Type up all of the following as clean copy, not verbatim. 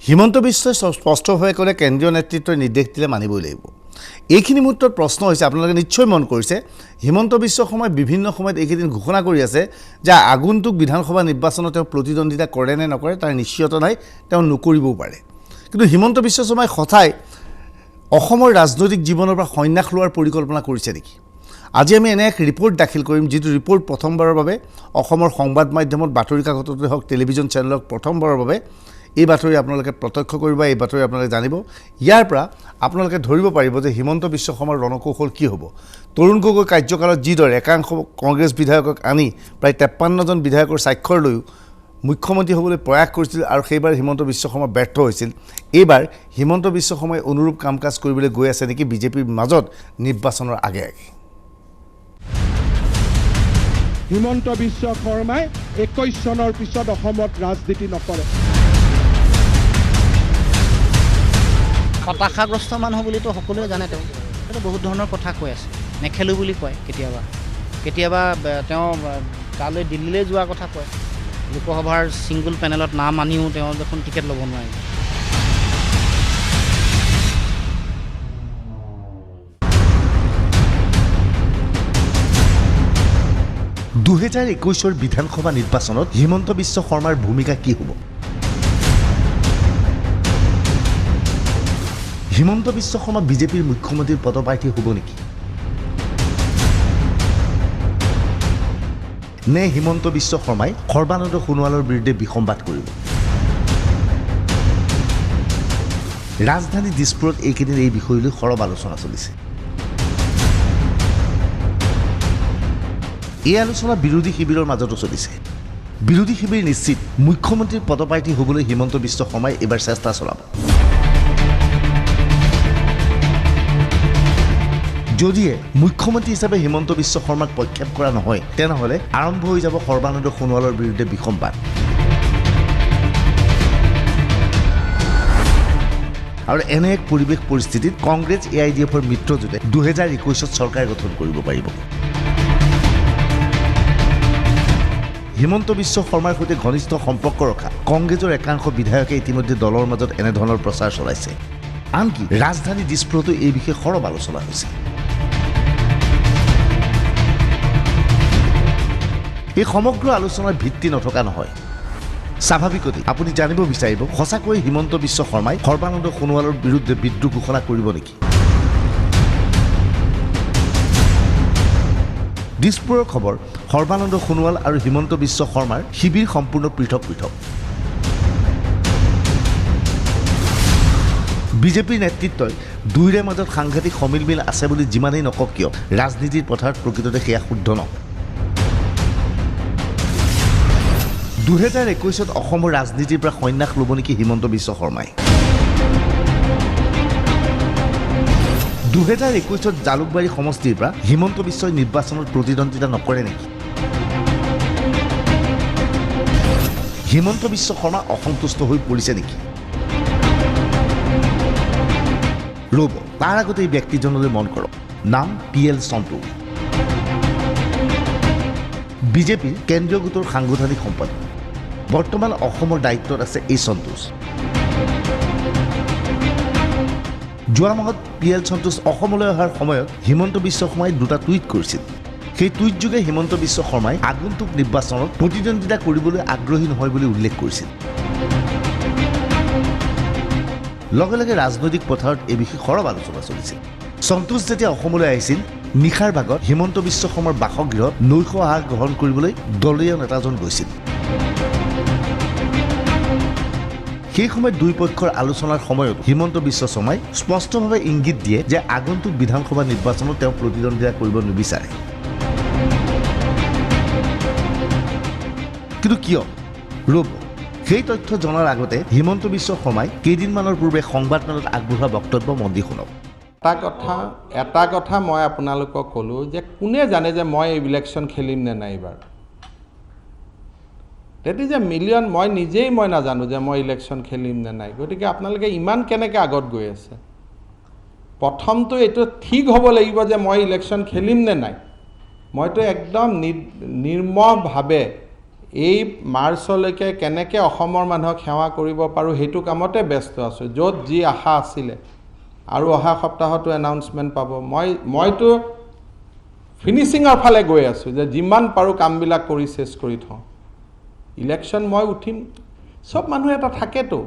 হিমন্ত বিশ্বই স্পষ্টভাৱে ক'লে কেন্দ্ৰীয় নেতৃত্বই নিৰ্দেশ দিলে মানিবই লাগিব। এইখিনি মুহূৰ্তত প্ৰশ্ন হৈছে, আপোনালোকে নিশ্চয় মন কৰিছে, হিমন্ত বিশ্ব শৰ্মাই বিভিন্ন সময়ত এইকেইদিন ঘোষণা কৰি আছে যে আগন্তুক বিধানসভা নিৰ্বাচনত তেওঁ প্ৰতিদ্বন্দ্বিতা কৰে নে নকৰে তাৰ নিশ্চয়তা নাই, তেওঁ নকৰিবও পাৰে। কিন্তু হিমন্ত বিশ্ব শৰ্মাই সঁচাই অসমৰ ৰাজনৈতিক জীৱনৰ পৰা সন্যাস লোৱাৰ পৰিকল্পনা কৰিছে নেকি? আজি আমি এনে এক ৰিপৰ্ট দাখিল কৰিম, যিটো ৰিপৰ্ট প্ৰথমবাৰৰ বাবে অসমৰ সংবাদ মাধ্যমত, বাতৰি কাকততে হওক, টেলিভিজন চেনেলত প্ৰথমবাৰৰ বাবে এই বাতৰি আপোনালোকে প্ৰত্যক্ষ কৰিব, এই বাতৰি আপোনালোকে জানিব। ইয়াৰ পৰা আপোনালোকে ধৰিব পাৰিব যে হিমন্ত বিশ্ব শৰ্মাৰ ৰণকৌশল কি হ'ব। তৰুণ গগৈ কাৰ্যকালত যিদৰে একাংশ কংগ্ৰেছ বিধায়কক আনি প্ৰায় 53জন বিধায়কৰ স্বাক্ষৰ লৈও মুখ্যমন্ত্ৰী হ'বলৈ প্ৰয়াস কৰিছিল আৰু সেইবাৰ হিমন্ত বিশ্ব শৰ্মা ব্যৰ্থ হৈছিল। এইবাৰ হিমন্ত বিশ্ব শৰ্মাই অনুৰূপ কাম কাজ কৰিবলৈ গৈ আছে নেকি বিজেপিৰ মাজত নিৰ্বাচনৰ আগে আগে? হিমন্ত বিশ্ব শৰ্মাই 21 চনৰ পিছত অসমত ৰাজনীতি নকৰে। হতাশাগ্ৰস্ত মানুহ বুলিতো সকলোৱে জানে, তেওঁ বহুত ধৰণৰ কথা কৈ আছে। নেখেলোঁ বুলি কয়, কেতিয়াবা তেওঁ তালৈ দিল্লীলৈ যোৱাৰ কথা কয়। লোকসভাৰ ছিংগুল পেনেলত নাম আনিও তেওঁ দেখোন টিকেট ল'ব নোৱাৰে। 2021 বিধানসভা নিৰ্বাচনত হিমন্ত বিশ্ব শৰ্মাৰ ভূমিকা কি হ'ব? হিমন্ত বিশ্ব শৰ্মা বিজেপিৰ মুখ্যমন্ত্ৰীৰ পদপ্ৰাৰ্থী হ'ব নেকি? নে হিমন্ত বিশ্ব শৰ্মাই সৰ্বানন্দ সোণোৱালৰ বিৰুদ্ধে বিসম্বাদ কৰিব? ৰাজধানী দিছপুৰত এইকেইদিন এই বিষয় লৈ সৰব আলোচনা চলিছে। এই আলোচনা বিৰোধী শিবিৰৰ মাজতো চলিছে। বিৰোধী শিবিৰ নিশ্চিত মুখ্যমন্ত্ৰীৰ পদপ্ৰাৰ্থী হ'বলৈ হিমন্ত বিশ্ব শৰ্মাই এইবাৰ চেষ্টা চলাব। যদিহে মুখ্যমন্ত্ৰী হিচাপে হিমন্ত বিশ্ব শৰ্মাক প্ৰক্ষেপ কৰা নহয়, তেনেহ'লে আৰম্ভ হৈ যাব সৰ্বানন্দ সোণোৱালৰ বিৰুদ্ধে বিসম্বাদ। আৰু এনে এক পৰিৱেশ পৰিস্থিতিত কংগ্ৰেছ AIDFৰ মিত্ৰজোঁটে 2021 চৰকাৰ গঠন কৰিব পাৰিব। হিমন্ত বিশ্ব শৰ্মাৰ সৈতে ঘনিষ্ঠ সম্পৰ্ক ৰখা কংগ্ৰেছৰ একাংশ বিধায়কে ইতিমধ্যে দলৰ মাজত এনেধৰণৰ প্ৰচাৰ চলাইছে। আনকি ৰাজধানী দিছপুৰতো এই বিষয়ে সৰব আলোচনা হৈছে। এই সমগ্ৰ আলোচনাৰ ভিত্তি নথকা নহয়। স্বাভাৱিকতে আপুনি জানিব বিচাৰিব, সঁচাকৈ হিমন্ত বিশ্ব শৰ্মাই সৰ্বানন্দ সোণোৱালৰ বিৰুদ্ধে বিদ্ৰোহ ঘোষণা কৰিব নেকি? দিছপুৰৰ খবৰ, সৰ্বানন্দ সোণোৱাল আৰু হিমন্ত বিশ্ব শৰ্মাৰ শিবিৰ সম্পূৰ্ণ পৃথক পৃথক। বিজেপিৰ নেতৃত্বই দুয়োৰে মাজত সাংঘাতিক সমিলমিল আছে বুলি যিমানেই নকওক কিয়, ৰাজনীতিৰ পথাৰত প্ৰকৃততে সেয়া শুদ্ধ নহয়। 2021 অসমৰ ৰাজনীতিৰ পৰা সন্যাস ল'ব নেকি হিমন্ত বিশ্ব শৰ্মাই? 2021 জালুকবাৰী সমষ্টিৰ পৰা হিমন্ত বিশ্বই নিৰ্বাচনত প্ৰতিদ্বন্দ্বিতা নকৰে নেকি? হিমন্ত বিশ্ব শৰ্মা অসন্তুষ্ট হৈ পৰিছে নেকি? ৰ'ব, তাৰ আগতে এই ব্যক্তিজনলৈ মন কৰক। নাম PL সন্তোষ, বিজেপিৰ কেন্দ্ৰীয় গোটৰ সাংগঠনিক সম্পাদক। বৰ্তমান অসমৰ দায়িত্বত আছে এই সন্তোষ। যোৱা মাহত PL সন্তোষ অসমলৈ অহাৰ সময়ত হিমন্ত বিশ্ব শৰ্মাই দুটা টুইট কৰিছিল। সেই টুইটযোগে হিমন্ত বিশ্ব শৰ্মাই আগন্তুক নিৰ্বাচনত প্ৰতিদ্বন্দ্বিতা কৰিবলৈ আগ্ৰহী নহয় বুলি উল্লেখ কৰিছিল। লগে লগে ৰাজনৈতিক পথাৰত এই বিষয়ে সৰব আলোচনা চলিছিল। সন্তোষ যেতিয়া অসমলৈ আহিছিল, নিশাৰ ভাগত হিমন্ত বিশ্ব শৰ্মাৰ বাসগৃহত নৈশ আহাৰ গ্ৰহণ কৰিবলৈ দলীয় নেতাজন গৈছিল। সেই সময়ত দুই পক্ষৰ আলোচনাৰ সময়ত হিমন্ত বিশ্ব শৰ্মাই স্পষ্টভাৱে ইংগিত দিয়ে যে আগন্তুক বিধানসভা নিৰ্বাচনত তেওঁ প্ৰতিদ্বন্দ্বিতা কৰিব নিবিচাৰে। কিন্তু কিয়? ৰ'ব, সেই তথ্য জনাৰ আগতে হিমন্ত বিশ্ব শৰ্মাই কেইদিনমানৰ পূৰ্বে সংবাদমেলত আগবঢ়োৱা বক্তব্য মন দি শুনক। এটা কথা মই আপোনালোকক ক'লোঁ যে কোনে জানে যে মই ইলেকশ্যন খেলিম নে নাই এইবাৰ। That is a million. মই নিজেই নাজানো যে মই ইলেকশ্যন খেলিম নে নাই। গতিকে আপোনালোকে ইমান কেনেকৈ আগত গৈ আছে? প্ৰথমটো এইটো ঠিক হ'ব লাগিব যে মই ইলেকশ্যন খেলিম নে নাই। মইতো একদম নিৰ্মভাৱে এই মাৰ্চলৈকে কেনেকৈ অসমৰ মানুহক সেৱা কৰিব পাৰোঁ সেইটো কামতে ব্যস্ত আছোঁ। য'ত যি আশা আছিলে আৰু অহা সপ্তাহতো এনাউন্সমেণ্ট পাব। মইতো ফিনিচিঙৰ ফালে গৈ আছোঁ যে যিমান পাৰোঁ কামবিলাক কৰি চেছ কৰি থওঁ। ইলেকশ্যন মই উঠিম, চব মানুহ এটা থাকেতো,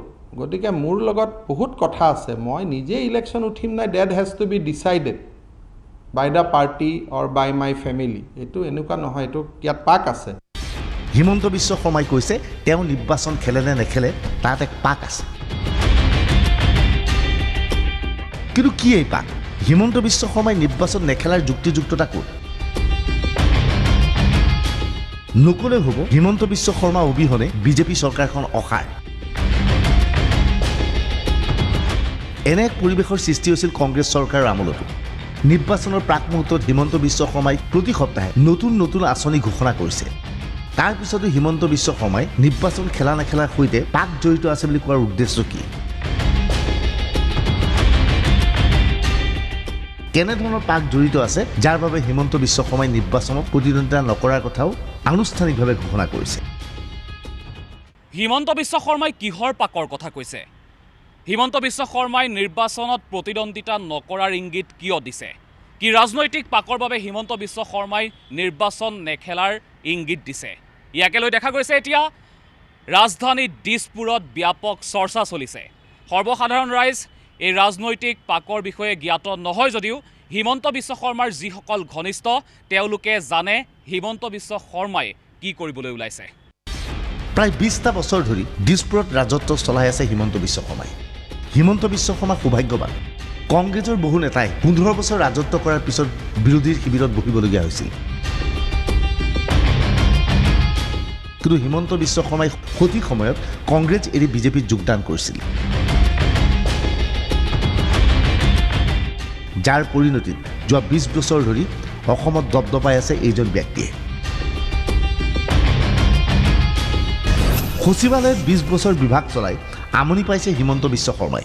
গতিকে মোৰ লগত বহুত কথা আছে। মই নিজে ইলেকশ্যন উঠিম নাই, that has to be decided by the party or by my family. এইটো এনেকুৱা নহয়, এইটো ইয়াত পাক আছে। হিমন্ত বিশ্ব শৰ্মাই কৈছে তেওঁ নিৰ্বাচন খেলে নে নেখেলে তাত এক পাক আছে। কিন্তু কি এই পাক? হিমন্ত বিশ্ব শৰ্মাই নিৰ্বাচন নেখেলাৰ যুক্তিযুক্ততা ক'ত? নকলে হ'ব হিমন্ত বিশ্ব শৰ্মা অবিহনে বিজেপি চৰকাৰখন অসাৰ। এনে এক পৰিৱেশৰ সৃষ্টি হৈছিল কংগ্ৰেছ চৰকাৰৰ আমোলতো। নিৰ্বাচনৰ প্ৰাক মুহূৰ্তত হিমন্ত বিশ্ব শৰ্মাই প্ৰতি সপ্তাহে নতুন নতুন আঁচনি ঘোষণা কৰিছে। তাৰ পিছতো হিমন্ত বিশ্ব শৰ্মাই নিৰ্বাচন খেলা নেখেলাৰ সৈতে পাক জড়িত আছে বুলি কোৱাৰ উদ্দেশ্য কি? কেনেধৰণৰ পাক জড়িত আছে যাৰ বাবে হিমন্ত বিশ্ব শৰ্মাই নিৰ্বাচনত প্ৰতিদ্বন্দ্বিতা নকৰাৰ কথাও আনুষ্ঠানিকভাৱে ঘোষণা কৰিছে? হিমন্ত বিশ্ব শৰ্মাই কিহৰ পাকৰ কথা কৈছে? হিমন্ত বিশ্ব শৰ্মাই নিৰ্বাচনত প্ৰতিদ্বন্দ্বিতা নকৰাৰ ইংগিত কিয় দিছে? কি ৰাজনৈতিক পাকৰ বাবে হিমন্ত বিশ্ব শৰ্মাই নিৰ্বাচন নেখেলাৰ ইংগিত দিছে? ইয়াকে লৈ দেখা গৈছে এতিয়া ৰাজধানী দিছপুৰত ব্যাপক চৰ্চা চলিছে। সৰ্বসাধাৰণ ৰাইজ এই ৰাজনৈতিক পাকৰ বিষয়ে জ্ঞাত নহয় যদিও হিমন্ত বিশ্ব শৰ্মাৰ যিসকল ঘনিষ্ঠ তেওঁলোকে জানে হিমন্ত বিশ্ব শৰ্মাই কি কৰিবলৈ ওলাইছে। প্ৰায় 20টা বছৰ ধৰি দিছপুৰত ৰাজত্ব চলাই আছে হিমন্ত বিশ্ব শৰ্মাই। হিমন্ত বিশ্ব শৰ্মা সৌভাগ্যৱান। কংগ্ৰেছৰ বহু নেতাই 15 বছৰ ৰাজত্ব কৰাৰ পিছত বিৰোধীৰ শিবিৰত বহিবলগীয়া হৈছিল। কিন্তু হিমন্ত বিশ্ব শৰ্মাই সঠিক সময়ত কংগ্ৰেছ এৰি বিজেপিত যোগদান কৰিছিল, যাৰ পৰিণতিত যোৱা 20 বছৰ ধৰি অসমত দপদপাই আছে এইজন ব্যক্তিয়ে। সচিবালয়ত 20 বছৰ বিভাগ চলাই আমনি পাইছে হিমন্ত বিশ্ব শৰ্মাই।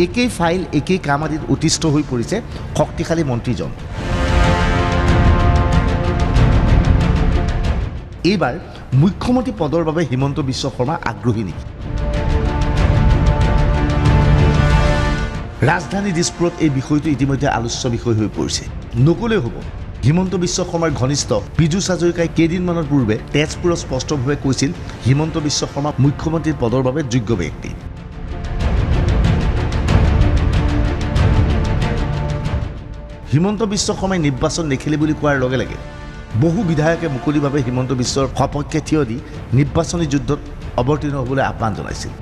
একেই ফাইল একেই কাম আদিত অতিষ্ঠ হৈ পৰিছে শক্তিশালী মন্ত্ৰীজন। এইবাৰ মুখ্যমন্ত্ৰী পদৰ বাবে হিমন্ত বিশ্ব শৰ্মা আগ্ৰহী নেকি? ৰাজধানী দিছপুৰত এই বিষয়টো ইতিমধ্যে আলোচ্য বিষয় হৈ পৰিছে। নকলেও হ'ব হিমন্ত বিশ্ব শৰ্মাৰ ঘনিষ্ঠ পীযুষ হাজৰিকাই কেইদিনমানৰ পূৰ্বে তেজপুৰত স্পষ্টভাৱে কৈছিল হিমন্ত বিশ্ব শৰ্মা মুখ্যমন্ত্ৰীৰ পদৰ বাবে যোগ্য ব্যক্তি। হিমন্ত বিশ্ব শৰ্মাই নিৰ্বাচন নেখেলি বুলি কোৱাৰ লগে লগে বহু বিধায়কে মুকলিভাৱে হিমন্ত বিশ্বৰ সপক্ষে থিয় দি নিৰ্বাচনী যুদ্ধত অৱতীৰ্ণ হ'বলৈ আহ্বান জনাইছিল।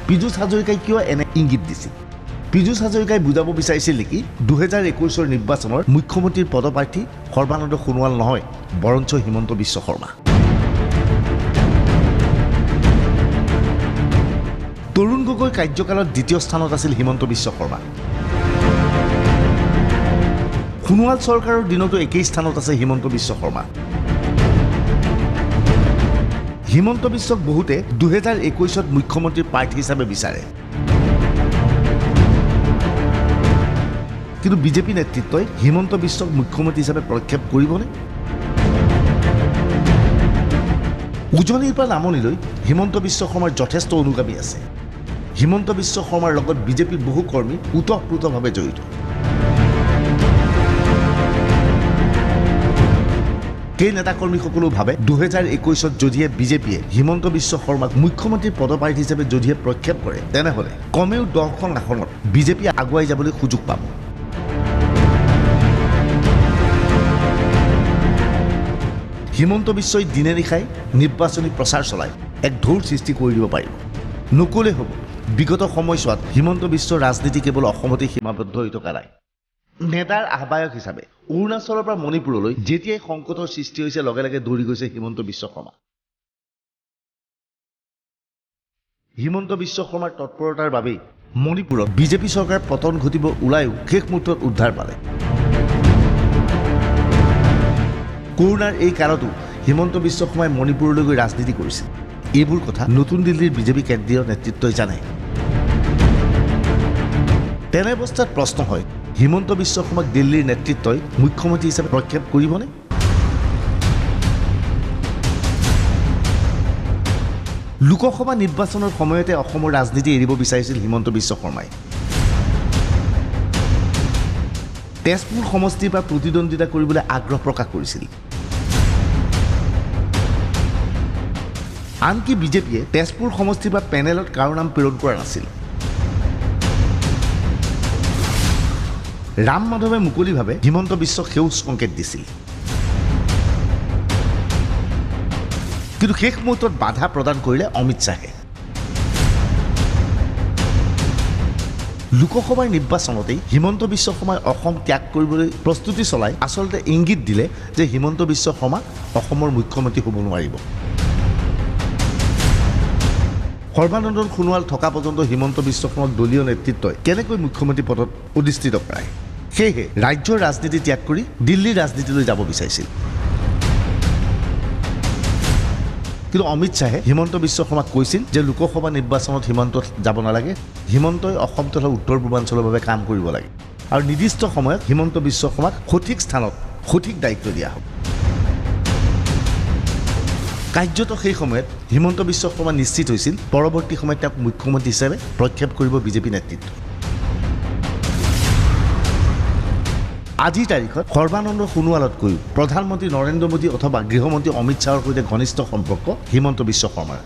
পীযুষ হাজৰিকাই কিয় এনে ইংগিত দিছিল? পীযুষ হাজৰিকাই বুজাব বিচাৰিছিল নেকি 2021 নিৰ্বাচনৰ মুখ্যমন্ত্ৰীৰ পদপ্ৰাৰ্থী সৰ্বানন্দ সোণোৱাল নহয় বৰঞ্চ হিমন্ত বিশ্ব শৰ্মা? তৰুণ গগৈৰ কাৰ্যকালত দ্বিতীয় স্থানত আছিল হিমন্ত বিশ্ব শৰ্মা। সোণোৱাল চৰকাৰৰ দিনতো একেই স্থানত আছে হিমন্ত বিশ্ব শৰ্মা। হিমন্ত বিশ্বক বহুতে 2021 মুখ্যমন্ত্ৰীৰ প্ৰাৰ্থী হিচাপে বিচাৰে। কিন্তু বিজেপি নেতৃত্বই হিমন্ত বিশ্বক মুখ্যমন্ত্ৰী হিচাপে প্ৰক্ষেপ কৰিবনে? উজনিৰ পৰা নামনিলৈ হিমন্ত বিশ্ব শৰ্মাৰ যথেষ্ট অনুগামী আছে। হিমন্ত বিশ্ব শৰ্মাৰ লগত বিজেপিৰ বহু কৰ্মী ওতঃপ্ৰোতভাৱে জড়িত। সেই নেতাকৰ্মীসকলেও ভাবে 2021 যদিহে বিজেপিয়ে হিমন্ত বিশ্ব শৰ্মাক মুখ্যমন্ত্ৰীৰ পদপ্ৰাৰ্থী হিচাপে যদিহে প্ৰক্ষেপ কৰে তেনেহ'লে কমেও 10খন আসনত বিজেপি আগুৱাই যাবলৈ সুযোগ পাব। হিমন্ত বিশ্বই দিনে নিশাই নিৰ্বাচনী প্ৰচাৰ চলাই এক ঢৌৰ সৃষ্টি কৰি দিব পাৰিব। নকলে হ'ব বিগত সময়ছোৱাত হিমন্ত বিশ্বৰ ৰাজনীতি কেৱল অসমতে সীমাবদ্ধ হৈ থকা নাই। নেতাৰ আহ্বায়ক হিচাপে অৰুণাচলৰ পৰা মণিপুৰলৈ যেতিয়াই সংকটৰ সৃষ্টি হৈছে লগে লগে দৌৰি গৈছে হিমন্ত বিশ্ব শৰ্মা। হিমন্ত বিশ্ব শৰ্মাৰ তৎপৰতাৰ বাবেই মণিপুৰত বিজেপি চৰকাৰ পতন ঘটিব ওলায়ো শেষ মুহূৰ্তত উদ্ধাৰ পালে। কৰোনাৰ এই কালতো হিমন্ত বিশ্ব শৰ্মাই মণিপুৰলৈ গৈ ৰাজনীতি কৰিছিল। এইবোৰ কথা নতুন দিল্লীৰ বিজেপি কেন্দ্ৰীয় নেতৃত্বই জানে। তেনে অৱস্থাত প্ৰশ্ন হয় হিমন্ত বিশ্ব শৰ্মাক দিল্লীৰ নেতৃত্বই মুখ্যমন্ত্ৰী হিচাপে প্ৰক্ষেপ কৰিবনে? লোকসভা নিৰ্বাচনৰ সময়তে অসমৰ ৰাজনীতি এৰিব বিচাৰিছিল হিমন্ত বিশ্ব শৰ্মাই। তেজপুৰ সমষ্টিৰ পৰা প্ৰতিদ্বন্দ্বিতা কৰিবলৈ আগ্ৰহ প্ৰকাশ কৰিছিল। আনকি বিজেপিয়ে তেজপুৰ সমষ্টিৰ পৰা পেনেলত কাৰো নাম প্ৰেৰণ কৰা নাছিল। ৰাম মাধৱে মুকলিভাৱে হিমন্ত বিশ্বক সেউজ সংকেত দিছিল। কিন্তু শেষ মুহূৰ্তত বাধা প্ৰদান কৰিলে অমিত শ্বাহে। লোকসভাৰ নিৰ্বাচনতেই হিমন্ত বিশ্ব শৰ্মাই অসম ত্যাগ কৰিবলৈ প্ৰস্তুতি চলাই আচলতে ইংগিত দিলে যে হিমন্ত বিশ্ব শৰ্মা অসমৰ মুখ্যমন্ত্ৰী হ'ব নোৱাৰিব। সৰ্বানন্দ সোণোৱাল থকা পৰ্যন্ত হিমন্ত বিশ্ব শৰ্মাক দলীয় নেতৃত্বই কেনেকৈ মুখ্যমন্ত্ৰী পদত অধিষ্ঠিত কৰায়। সেয়েহে ৰাজ্যৰ ৰাজনীতি ত্যাগ কৰি দিল্লীৰ ৰাজনীতিলৈ যাব বিচাৰিছিল। কিন্তু অমিত শ্বাহে হিমন্ত বিশ্ব শৰ্মাক কৈছিল যে লোকসভা নিৰ্বাচনত হিমন্ত যাব নালাগে, হিমন্তই অসম তথা উত্তৰ পূৰ্বাঞ্চলৰ বাবে কাম কৰিব লাগে আৰু নিৰ্দিষ্ট সময়ত হিমন্ত বিশ্ব শৰ্মাক সঠিক স্থানত সঠিক দায়িত্ব দিয়া হ'ব। কাৰ্যত সেই সময়ত হিমন্ত বিশ্ব শৰ্মা নিশ্চিত হৈছিল পৰৱৰ্তী সময়ত তেওঁক মুখ্যমন্ত্ৰী হিচাপে প্ৰক্ষেপ কৰিব বিজেপি নেতৃত্ব। আজিৰ তাৰিখত সৰ্বানন্দ সোণোৱালতকৈও প্ৰধানমন্ত্ৰী নৰেন্দ্ৰ মোদী অথবা গৃহমন্ত্ৰী অমিত শ্বাহৰ সৈতে ঘনিষ্ঠ সম্পৰ্ক হিমন্ত বিশ্ব শৰ্মাৰ।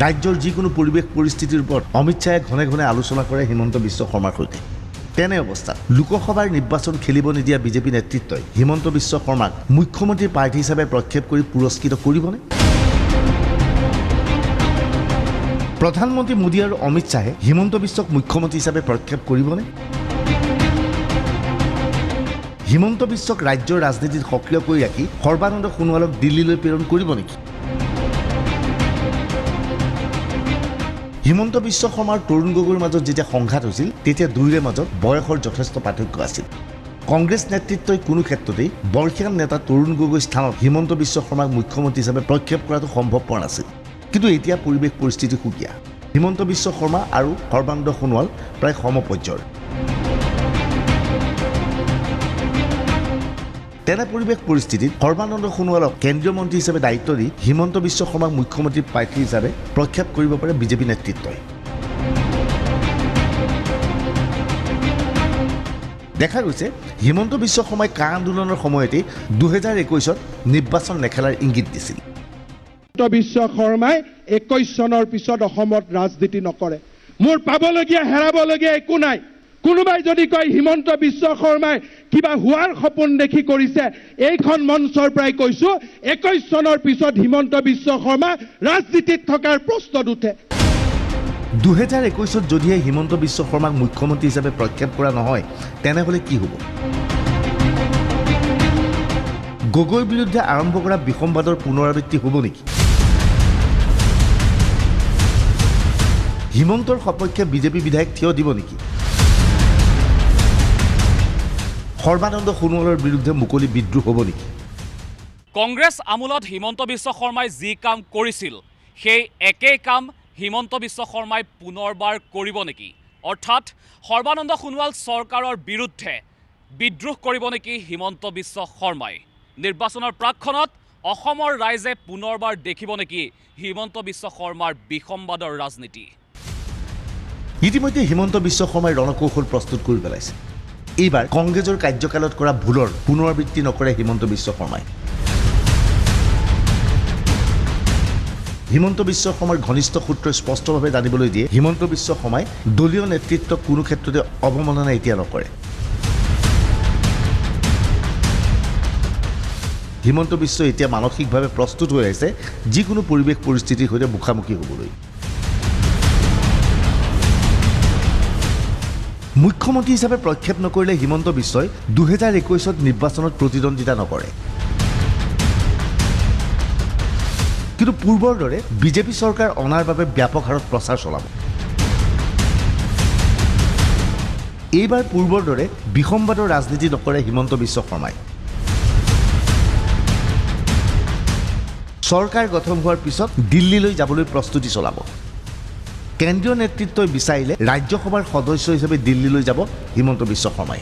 ৰাজ্যৰ যিকোনো পৰিৱেশ পৰিস্থিতিৰ ওপৰত অমিত শ্বাহে ঘনে ঘনে আলোচনা কৰে হিমন্ত বিশ্ব শৰ্মাৰ সৈতে। তেনে অৱস্থাত লোকসভাৰ নিৰ্বাচন খেলিব নিদিয়া বিজেপি নেতৃত্বই হিমন্ত বিশ্ব শৰ্মাক মুখ্যমন্ত্ৰী প্ৰাৰ্থী হিচাপে প্ৰক্ষেপ কৰি পুৰস্কৃত কৰিবনে? প্ৰধানমন্ত্ৰী মোদী আৰু অমিত শ্বাহে হিমন্ত বিশ্বক মুখ্যমন্ত্ৰী হিচাপে প্ৰক্ষেপ কৰিবনে? হিমন্ত বিশ্বক ৰাজ্যৰ ৰাজনীতিত সক্ৰিয় কৰি ৰাখি সৰ্বানন্দ সোণোৱালক দিল্লীলৈ প্ৰেৰণ কৰিব নেকি? হিমন্ত বিশ্ব শৰ্মাৰ তৰুণ গগৈৰ মাজত যেতিয়া সংঘাত হৈছিল তেতিয়া দুয়োৰে মাজত বয়সৰ যথেষ্ট পাৰ্থক্য আছিল। কংগ্ৰেছ নেতৃত্বই কোনো ক্ষেত্ৰতেই বৰ্ষীয়ান নেতা তৰুণ গগৈৰ স্থানত হিমন্ত বিশ্ব শৰ্মাক মুখ্যমন্ত্ৰী হিচাপে প্ৰক্ষেপ কৰাটো সম্ভৱপৰ নাছিল। কিন্তু এতিয়া পৰিৱেশ পৰিস্থিতি সুকীয়া। হিমন্ত বিশ্ব শৰ্মা আৰু সৰ্বানন্দ সোণোৱাল প্ৰায় সমপৰ্যায়ৰ। তেনে পৰিৱেশ পৰিস্থিতিত সৰ্বানন্দ সোণোৱালক কেন্দ্ৰীয় মন্ত্ৰী হিচাপে দায়িত্ব দি হিমন্ত বিশ্ব শৰ্মাক মুখ্যমন্ত্ৰী প্ৰাৰ্থী হিচাপে প্ৰক্ষেপ কৰিব পাৰে বিজেপি নেতৃত্বই। দেখা গৈছে হিমন্ত বিশ্ব শৰ্মাই কা আন্দোলনৰ সময়তেই 2021 নিৰ্বাচন নেখেলাৰ ইংগিত দিছিল। হিমন্ত বিশ্ব শৰ্মাই 21 চনৰ পিছত অসমত ৰাজনীতি নকৰে। মোৰ পাবলগীয়া হেৰাবলগীয়া একো নাই। কোনোবাই যদি কয় হিমন্ত বিশ্ব শৰ্মাই কিবা হোৱাৰ সপোন দেখি কৰিছে, এইখন মঞ্চৰ পৰাই কৈছো 21 চনৰ পিছত হিমন্ত বিশ্ব শৰ্মা ৰাজনীতিত থকাৰ প্ৰশ্ন উঠে। 2021 যদিহে হিমন্ত বিশ্ব শৰ্মাক মুখ্যমন্ত্ৰী হিচাপে প্ৰক্ষেপ কৰা নহয় তেনেহ'লে কি হ'ব? গগৈৰ বিৰুদ্ধে আৰম্ভ কৰা বিসম্বাদৰ পুনৰাবৃত্তি হ'ব নেকি? হিমন্তৰ সপক্ষে বিজেপি বিধায়ক থিয় দিব নেকি? সৰ্বানন্দ সোণোৱালৰ বিৰুদ্ধে মুকলি বিদ্ৰোহ হ'ব নেকি? কংগ্ৰেছ আমোলত হিমন্ত বিশ্ব শৰ্মাই যি কাম কৰিছিল সেই একেই কাম হিমন্ত বিশ্ব শৰ্মাই পুনৰবাৰ কৰিব নেকি? অৰ্থাৎ সৰ্বানন্দ সোণোৱাল চৰকাৰৰ বিৰুদ্ধে বিদ্ৰোহ কৰিব নেকি হিমন্ত বিশ্ব শৰ্মাই? নিৰ্বাচনৰ প্ৰাকক্ষণত অসমৰ ৰাইজে পুনৰবাৰ দেখিব নেকি হিমন্ত বিশ্ব শৰ্মাৰ বিসম্বাদৰ ৰাজনীতি? ইতিমধ্যে হিমন্ত বিশ্ব শৰ্মাই ৰণকৌশল প্ৰস্তুত কৰি পেলাইছে। এইবাৰ কংগ্ৰেছৰ কাৰ্যকালত কৰা ভুলৰ পুনৰাবৃত্তি নকৰে হিমন্ত বিশ্ব শৰ্মাই। হিমন্ত বিশ্ব শৰ্মাৰ ঘনিষ্ঠ সূত্ৰই স্পষ্টভাৱে জানিবলৈ দিয়ে হিমন্ত বিশ্ব শৰ্মাই দলীয় নেতৃত্বক কোনো ক্ষেত্ৰতে অৱমাননা এতিয়া নকৰে। হিমন্ত বিশ্ব এতিয়া মানসিকভাৱে প্ৰস্তুত হৈ আছে যিকোনো পৰিৱেশ পৰিস্থিতিৰ সৈতে মুখামুখি হ'বলৈ। মুখ্যমন্ত্ৰী হিচাপে প্ৰক্ষেপ নকৰিলে হিমন্ত বিশ্বই 2021 নিৰ্বাচনত প্ৰতিদ্বন্দ্বিতা নকৰে। কিন্তু পূৰ্বৰ দৰে বিজেপি চৰকাৰ অনাৰ বাবে ব্যাপক হাৰত প্ৰচাৰ চলাব। এইবাৰ পূৰ্বৰ দৰে বিসম্বাদৰ ৰাজনীতি নকৰে হিমন্ত বিশ্ব শৰ্মাই। চৰকাৰ গঠন হোৱাৰ পিছত দিল্লীলৈ যাবলৈ প্ৰস্তুতি চলাব। কেন্দ্ৰীয় নেতৃত্বই বিচাৰিলে ৰাজ্যসভাৰ সদস্য হিচাপে দিল্লীলৈ যাব হিমন্ত বিশ্ব শৰ্মাই।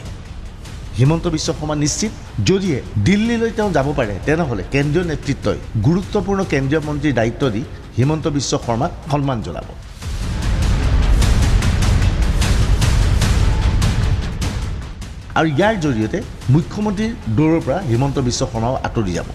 হিমন্ত বিশ্ব শৰ্মা নিশ্চিত, যদিহে দিল্লীলৈ তেওঁ যাব পাৰে তেনেহ'লে কেন্দ্ৰীয় নেতৃত্বই গুৰুত্বপূৰ্ণ কেন্দ্ৰীয় মন্ত্ৰীৰ দায়িত্ব দি হিমন্ত বিশ্ব শৰ্মাক সন্মান জনাব। আৰু ইয়াৰ জৰিয়তে মুখ্যমন্ত্ৰীৰ দৌৰৰ পৰা হিমন্ত বিশ্ব শৰ্মাও আঁতৰি যাব।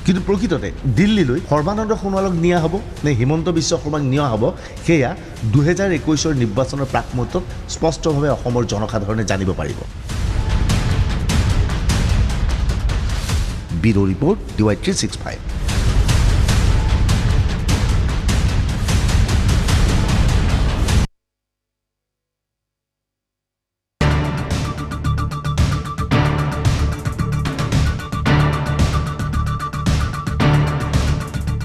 কিন্তু প্ৰকৃততে দিল্লীলৈ সৰ্বানন্দ সোণোৱালক নিয়া হ'ব নে হিমন্ত বিশ্ব শৰ্মাক নিয়া হ'ব, সেয়া 2021 নিৰ্বাচনৰ প্ৰাক মুহূৰ্তত স্পষ্টভাৱে অসমৰ জনসাধাৰণে জানিব পাৰিব। Bureau' report DY365।